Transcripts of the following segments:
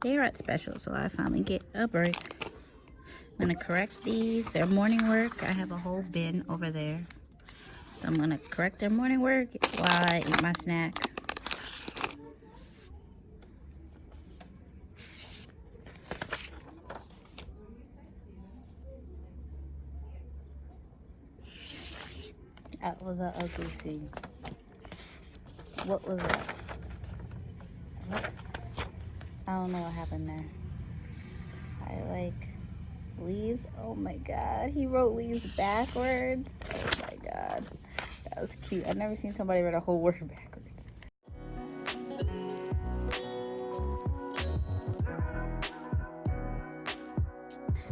They're at special, so I finally get a break. I'm gonna correct these, their morning work. I have a whole bin over there. So I'm gonna correct their morning work while I eat my snack. That was an ugly scene. What was that? What? I don't know what happened there. I like leaves. Oh my god, he wrote leaves backwards. Oh my god, that was cute. I've never seen somebody write a whole word backwards.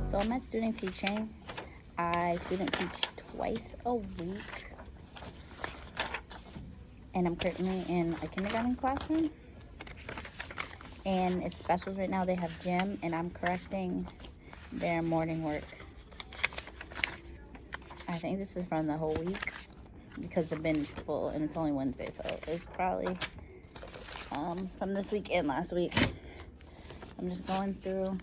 So I'm at student teaching. I student teach twice a week, and I'm currently in a kindergarten classroom, and it's specials right now. They have gym, and I'm correcting their morning work. I think this is from the whole week because the bin is full and it's only Wednesday, so it's probably from this week and last week. I'm just going through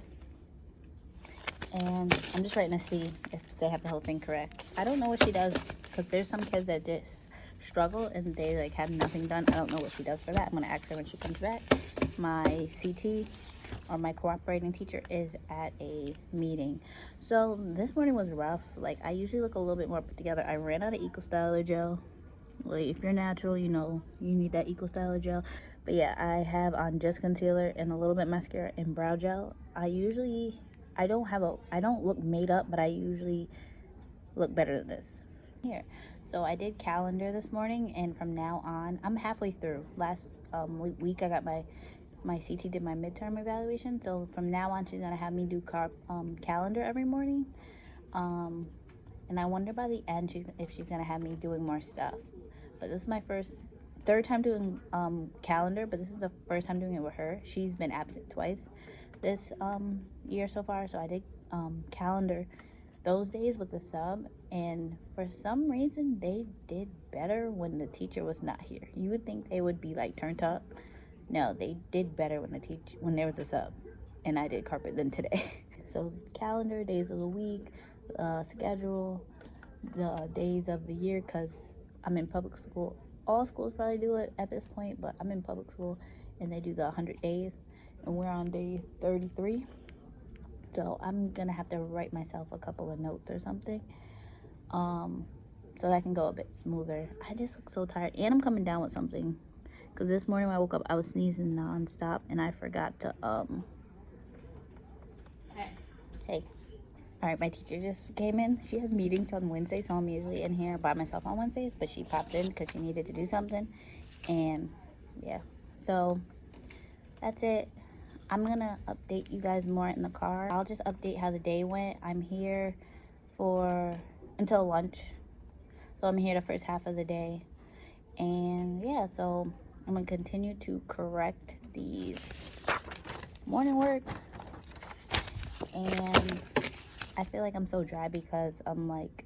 and I'm just writing to see if they have the whole thing correct. I don't know what she does because there's some kids that just struggle and they like have nothing done. I don't know what she does for that. I'm gonna ask her when she comes back. My CT or my cooperating teacher is at a meeting. So this morning was rough. Like, I usually look a little bit more put together. I ran out of Eco Styler gel. Like, if you're natural, you know you need that Eco Styler gel. But yeah, I have on just concealer and a little bit mascara and brow gel. I don't look made up, but I usually look better than this. Here, so I did calendar this morning, and from now on, I'm halfway through. Last week I got my CT did my midterm evaluation, so from now on she's gonna have me do calendar every morning, and I wonder by the end if she's gonna have me doing more stuff. But this is my third time doing calendar, but this is the first time doing it with her. She's been absent twice this year so far, so I did calendar those days with the sub, and for some reason they did better when the teacher was not here. You would think they would be like turned up. No, they did better when there was a sub, and I did carpet than today. So calendar, days of the week, schedule, the days of the year, because I'm in public school. All schools probably do it at this point, but I'm in public school and they do the 100 days, and we're on day 33. So I'm gonna have to write myself a couple of notes or something, so that I can go a bit smoother. I just look so tired, and I'm coming down with something. Because this morning when I woke up, I was sneezing nonstop, and I forgot to, Hey. All right, my teacher just came in. She has meetings on Wednesday, so I'm usually in here by myself on Wednesdays, but she popped in because she needed to do something, and yeah. So that's it. I'm going to update you guys more in the car. I'll just update how the day went. I'm here until lunch, so I'm here the first half of the day, and yeah, so I'm gonna continue to correct these morning work, and I feel like I'm so dry because I'm like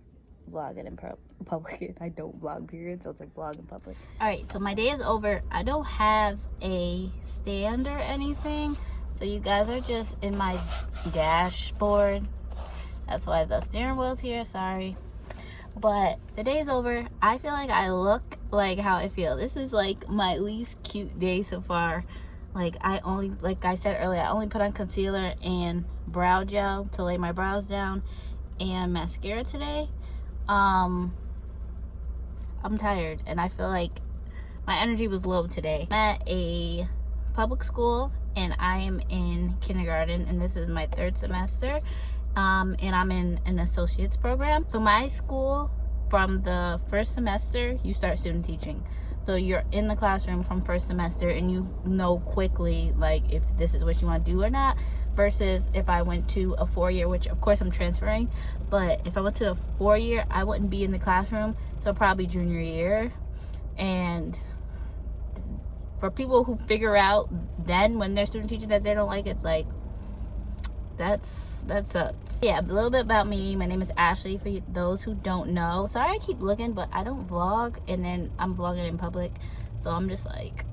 vlogging in public, and I don't vlog period, so it's like vlog in public. All right, so my day is over. I don't have a stand or anything, so you guys are just in my dashboard. That's why the steering wheel's here, sorry. But the day is over. I feel like I look like how I feel. This is like my least cute day so far. Like I said earlier, I only put on concealer and brow gel to lay my brows down and mascara today. I'm tired, and I feel like my energy was low today. I'm at a public school and I am in kindergarten, and this is my 3rd semester. And I'm in an associate's program. So my school, from the 1st semester, you start student teaching. So you're in the classroom from 1st semester, and you know quickly like if this is what you want to do or not, versus if I went to a 4-year, which of course I'm transferring, but if I went to a 4-year, I wouldn't be in the classroom till probably junior year. And for people who figure out then when they're student teaching that they don't like it, like that sucks. Yeah, a little bit about me. My name is Ashley, for those who don't know. Sorry I keep looking, but I don't vlog, and then I'm vlogging in public, so I'm just like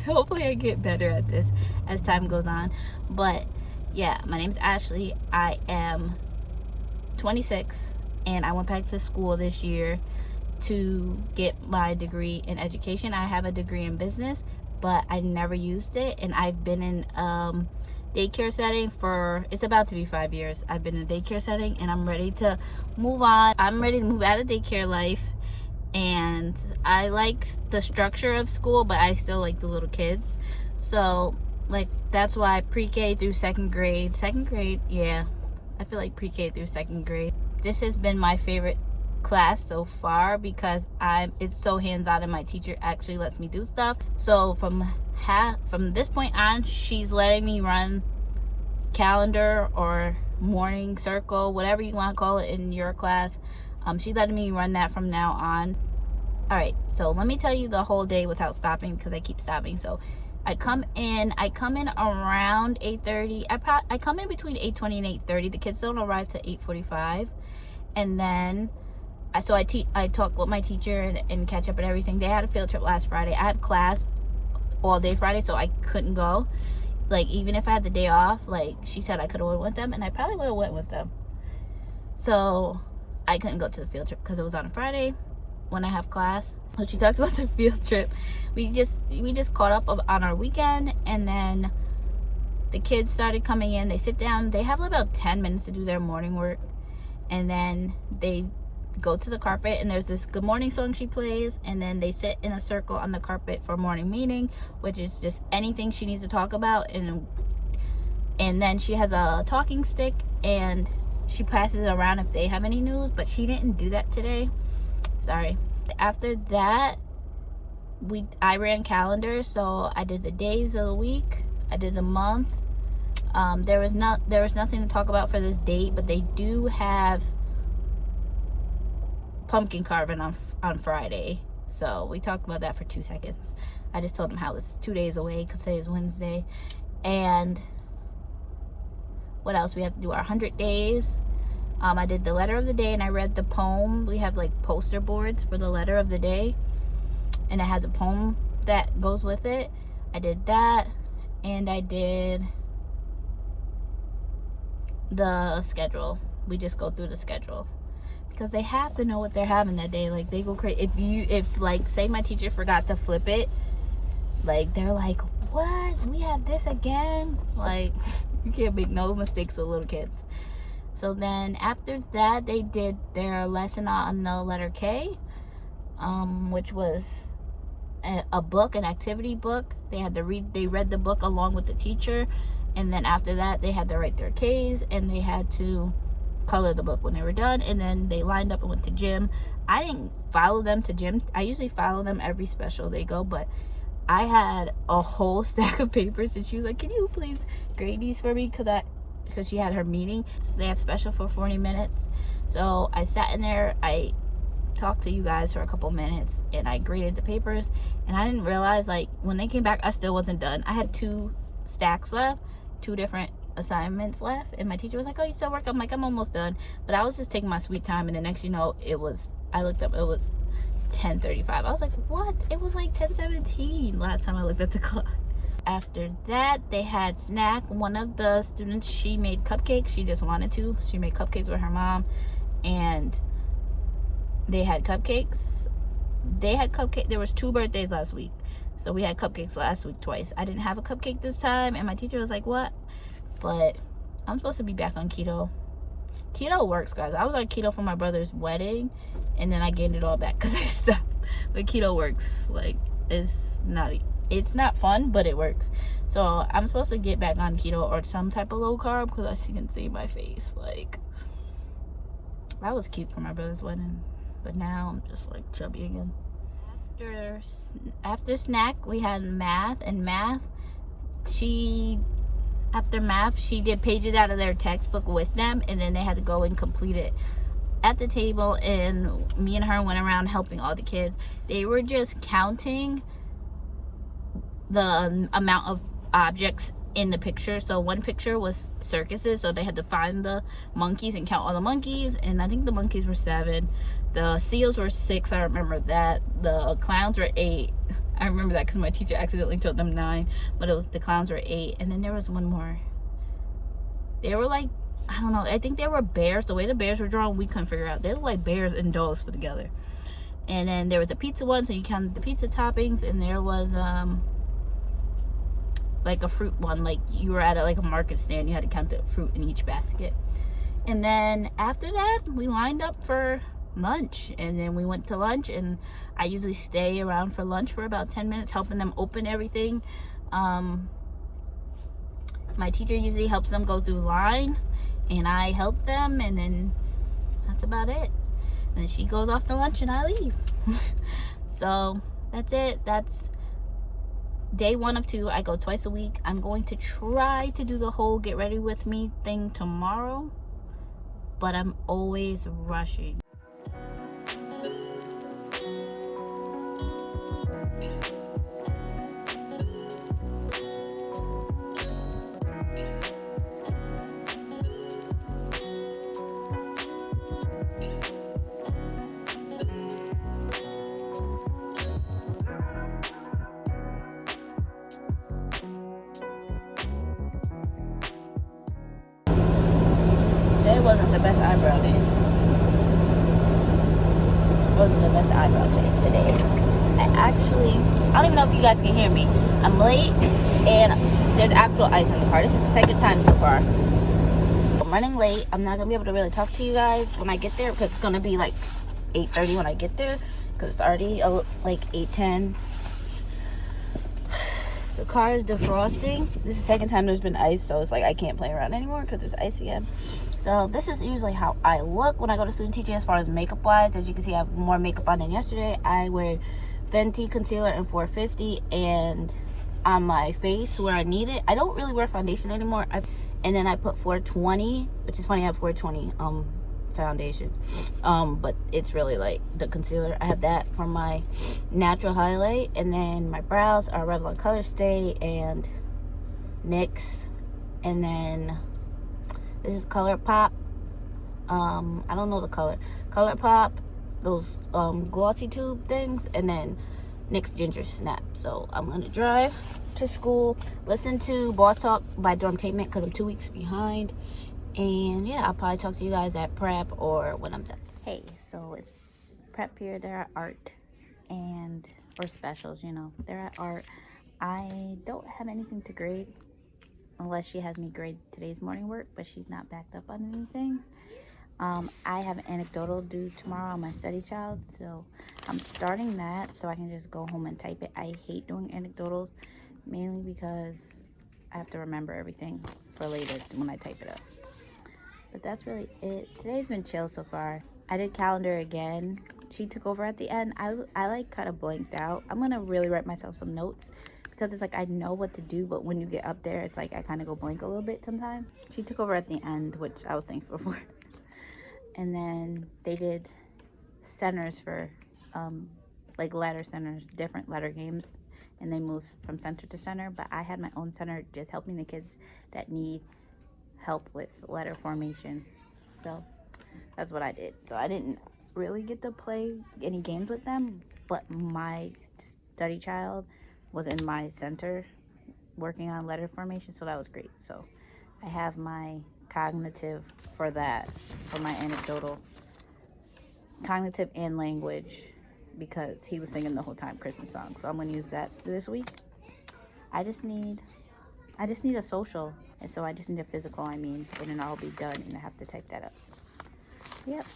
hopefully I get better at this as time goes on. But yeah, my name's Ashley. I am 26 and I went back to school this year to get my degree in education. I have a degree in business, but I never used it, and I've been in daycare setting for, it's about to be 5 years. I've been in a daycare setting, and I'm ready to move on. I'm ready to move out of daycare life, and I like the structure of school, but I still like the little kids. So like that's why pre-K through second grade, yeah, I feel like pre-K through second grade, this has been my favorite class so far because it's so hands-on, and my teacher actually lets me do stuff. So from this point on, she's letting me run calendar or morning circle, whatever you want to call it in your class. She's letting me run that from now on. All right, so let me tell you the whole day without stopping, because I keep stopping. So I come in around 8:30. I come in between 8:20 and 8:30. The kids don't arrive till 8:45, and then I talk with my teacher and catch up and everything. They had a field trip last Friday. I have class all day Friday, so I couldn't go. Like, even if I had the day off, like, she said I could have went with them, and I probably would have went with them. So I couldn't go to the field trip because it was on a Friday when I have class. But she talked about the field trip. We just caught up on our weekend, and then the kids started coming in. They sit down. They have about 10 minutes to do their morning work, and then they go to the carpet, and there's this good morning song she plays, and then they sit in a circle on the carpet for morning meeting, which is just anything she needs to talk about, and then she has a talking stick and she passes it around if they have any news, but she didn't do that today. Sorry. After that, I ran calendars, so I did the days of the week, I did the month. There was nothing to talk about for this date, but they do have pumpkin carving on Friday, so we talked about that for 2 seconds. I just told them how it's 2 days away because today is Wednesday. And what else? We have to do our 100 days. I did the letter of the day, and I read the poem. We have like poster boards for the letter of the day, and it has a poem that goes with it. I did that, and I did the schedule. We just go through the schedule, because they have to know what they're having that day. Like, they go crazy if like, say my teacher forgot to flip it, like, they're like, what, we have this again? Like, you can't make no mistakes with little kids. So then after that, they did their lesson on the letter K, which was a book, an activity book. They read the book along with the teacher, and then after that they had to write their K's, and they had to color the book when they were done, and then they lined up and went to gym. I didn't follow them to gym. I usually follow them every special they go, but I had a whole stack of papers, and she was like, can you please grade these for me, because she had her meeting. They have special for 40 minutes. So I sat in there, I talked to you guys for a couple minutes, and I graded the papers, and I didn't realize, like, when they came back, I still wasn't done. I had 2 stacks left, 2 different assignments left, and my teacher was like, oh, you still work? I'm like, I'm almost done. But I was just taking my sweet time, and the next, I looked up, it was 10:35. I was like, what? It was like 10:17 last time I looked at the clock. After that, they had snack. One of the students, she made cupcakes. She just wanted to. She made cupcakes with her mom, and they had cupcakes. There was 2 birthdays last week, so we had cupcakes last week twice. I didn't have a cupcake this time, and my teacher was like, what? But I'm supposed to be back on keto. Keto works, guys. I was on keto for my brother's wedding, and then I gained it all back because I stopped. But keto works. Like, it's not fun, but it works. So I'm supposed to get back on keto or some type of low carb, because as you can see my face, like, I was cute for my brother's wedding, but now I'm just like chubby again. After snack, we had math, and after math, she did pages out of their textbook with them, and then they had to go and complete it at the table, and me and her went around helping all the kids. They were just counting the amount of objects in the picture. So one picture was circuses, so they had to find the monkeys and count all the monkeys, and I think the monkeys were 7. The seals were 6, I remember that. The clowns were 8, I remember that because my teacher accidentally told them 9, but the clowns were 8. And then there was one more. They were like, I don't know, I think they were bears. The way the bears were drawn, we couldn't figure out. They looked like bears and dogs put together. And then there was a pizza one, so you counted the pizza toppings. And there was like a fruit one, like you were at like a market stand, you had to count the fruit in each basket. And then after that, we lined up for lunch, and then we went to lunch, and I usually stay around for lunch for about 10 minutes helping them open everything. My teacher usually helps them go through line, and I help them, and then that's about it. And then she goes off to lunch and I leave. So that's it. That's day 1 of 2. I go twice a week. I'm going to try to do the whole get ready with me thing tomorrow, but I'm always rushing. Today wasn't the best eyebrow day. Wasn't the best eyebrow day today. I don't even know if you guys can hear me. I'm late and there's actual ice in the car. This is the second time so far. I'm running late. I'm not gonna be able to really talk to you guys when I get there because it's gonna be like 8:30 when I get there because it's already like 8:10. The car is defrosting. This is the second time there's been ice, so it's like I can't play around anymore because there's ice again. So this is usually how I look when I go to student teaching as far as makeup wise. As you can see, I have more makeup on than yesterday. I wear Fenty concealer in 450 and on my face where I need it. I don't really wear foundation anymore. And then I put 420, which is funny, I have 420 foundation. But it's really like the concealer. I have that for my natural highlight. And then my brows are Revlon Color Stay and NYX. And then this is ColourPop. I don't know the color. ColourPop, those glossy tube things, and then NYX Ginger Snap. So I'm gonna drive to school, listen to Boss Talk by Dormtainment because I'm 2 weeks behind. And yeah, I'll probably talk to you guys at prep or when I'm done. Hey, so it's prep period. They're at art and or specials, you know. They're at art. I don't have anything to grade unless she has me grade today's morning work, but she's not backed up on anything. I have an anecdotal due tomorrow on my study child, so I'm starting that so I can just go home and type it. I hate doing anecdotals, mainly because I have to remember everything for later when I type it up. But that's really it. Today's been chill so far. I did calendar again. She took over at the end. I like kind of blanked out. I'm gonna really write myself some notes because it's like I know what to do, but when you get up there, it's like I kind of go blank a little bit sometimes. She took over at the end, which I was thankful for. And then they did centers for like letter centers, different letter games, and they moved from center to center. But I had my own center just helping the kids that need help with letter formation. So that's what I did. So I didn't really get to play any games with them, but my study child was in my center working on letter formation, so that was great. So I have my cognitive for that, for my anecdotal, cognitive and language, because he was singing the whole time Christmas songs. So I'm gonna use that this week. I just need a social, and so I just need a physical, and then I'll be done, and I have to type that up. Yep.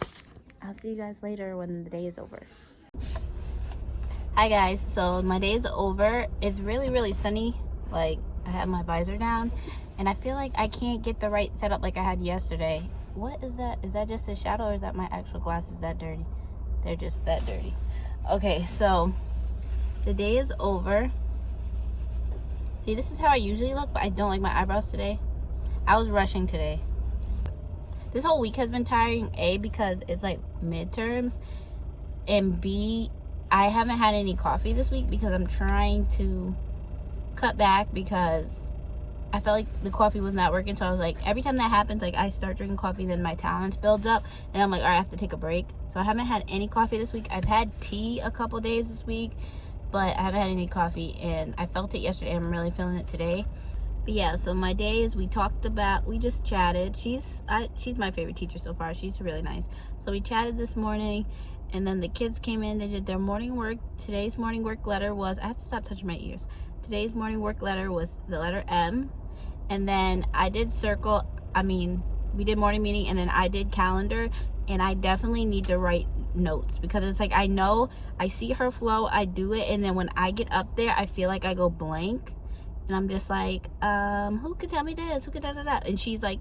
I'll see you guys later when the day is over. Hi guys, so my day is over. It's really, really sunny. Like, I have my visor down, and I feel like I can't get the right setup like I had yesterday. What is that? Is that just a shadow, or is that my actual glasses that dirty? They're just that dirty. Okay, so the day is over. See, this is how I usually look, but I don't like my eyebrows today. I was rushing today. This whole week has been tiring, A, because it's like midterms, and B, I haven't had any coffee this week because I'm trying to cut back because I felt like the coffee was not working. So I was like, every time that happens, like I start drinking coffee, then my tolerance builds up, and I'm like, all right, I have to take a break. So I haven't had any coffee this week. I've had tea a couple days this week, but I haven't had any coffee, and I felt it yesterday. I'm really feeling it today. But yeah, so my day is, we just chatted. She's my favorite teacher so far. She's really nice. So we chatted this morning, and then the kids came in. They did their morning work. Today's morning work letter was, I have to stop touching my ears. Today's morning work letter was the letter M. And then I did we did morning meeting, and then I did calendar. And I definitely need to write notes, because it's like, I know I see her flow, I do it, and then when I get up there, I feel like I go blank. And I'm just like, who could tell me this? Who could da-da-da? And she's like,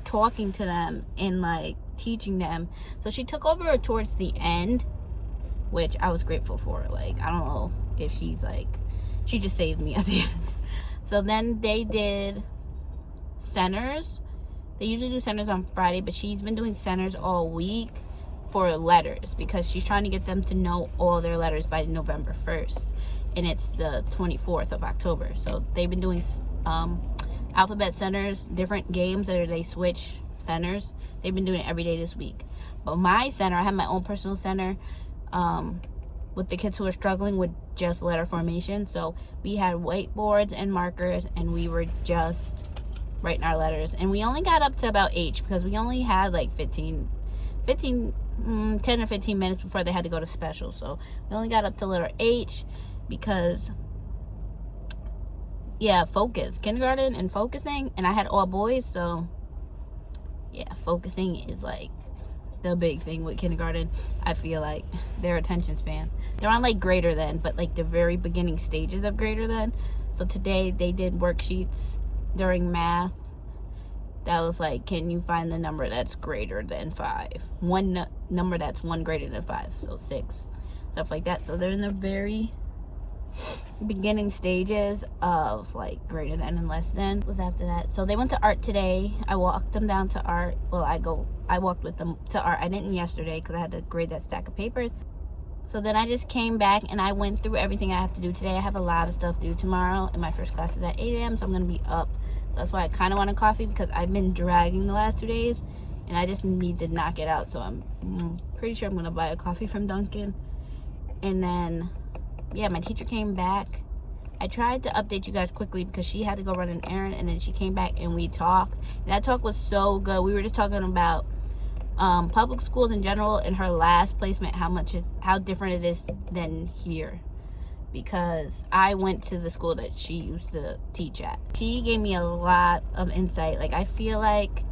talking to them and like teaching them. So she took over towards the end, which I was grateful for. Like, I don't know if she just saved me at the end. So then they did centers. They usually do centers on Friday, but she's been doing centers all week for letters, because she's trying to get them to know all their letters by November 1st. And it's the 24th of October. So they've been doing alphabet centers, different games, or they switch centers. They've been doing it every day this week. But my center, I have my own personal center with the kids who are struggling with just letter formation. So we had whiteboards and markers, and we were just writing our letters. And we only got up to about H, because we only had like 10 or 15 minutes before they had to go to special. So we only got up to letter H, because focus, kindergarten and focusing, and I had all boys, so focusing is like the big thing with kindergarten. I feel like their attention span, they're on like greater than, but like the very beginning stages of greater than. So today they did worksheets during math that was like, can you find the number that's greater than 5, one number that's 1 greater than 5, so 6, stuff like that. So they're in the very beginning stages of like greater than and less than. Was after that. So they went to art today. I walked them down to art. Well, I walked with them to art. I didn't yesterday because I had to grade that stack of papers. So then I just came back and I went through everything I have to do today. I have a lot of stuff due tomorrow, and my first class is at 8 a.m. so I'm gonna be up. That's why I kind of want a coffee, because I've been dragging the last 2 days and I just need to knock it out. So I'm pretty sure I'm gonna buy a coffee from Dunkin'. And then my teacher came back. I tried to update you guys quickly because she had to go run an errand, and then she came back and we talked. And that talk was so good. We were just talking about public schools in general, and her last placement, how different it is than here. Because I went to the school that she used to teach at. She gave me a lot of insight. Like, I feel like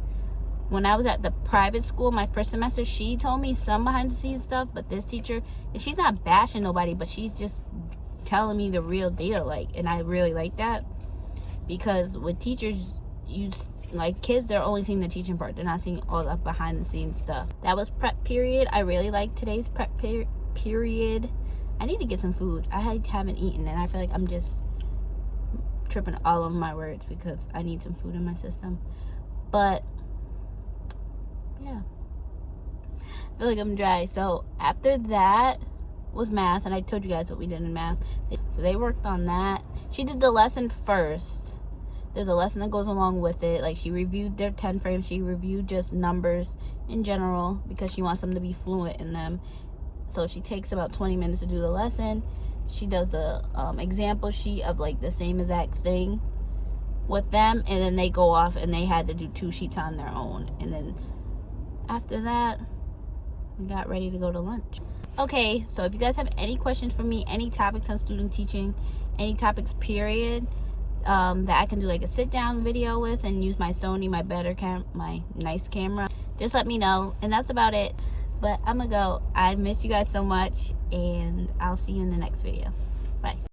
when I was at the private school my first semester, she told me some behind the scenes stuff, but this teacher, and she's not bashing nobody, but she's just telling me the real deal. Like, and I really like that, because with teachers, kids, they're only seeing the teaching part. They're not seeing all the behind the scenes stuff. That was prep period. I really like today's prep period. I need to get some food. I haven't eaten, and I feel like I'm just tripping all over my words because I need some food in my system. But I feel like I'm dry. So after that was math, and I told you guys what we did in math. So they worked on that. She did the lesson first. There's a lesson that goes along with it. Like, she reviewed their 10 frames. She reviewed just numbers in general, because she wants them to be fluent in them. So she takes about 20 minutes to do the lesson. She does a example sheet of like the same exact thing with them, and then they go off and they had to do 2 sheets on their own. And then after that, we got ready to go to lunch. Okay, so if you guys have any questions for me, any topics on student teaching, any topics period, that I can do like a sit down video with and use my Sony, my nice camera, just let me know. And that's about it. But I'm gonna go. I miss you guys so much, and I'll see you in the next video. Bye.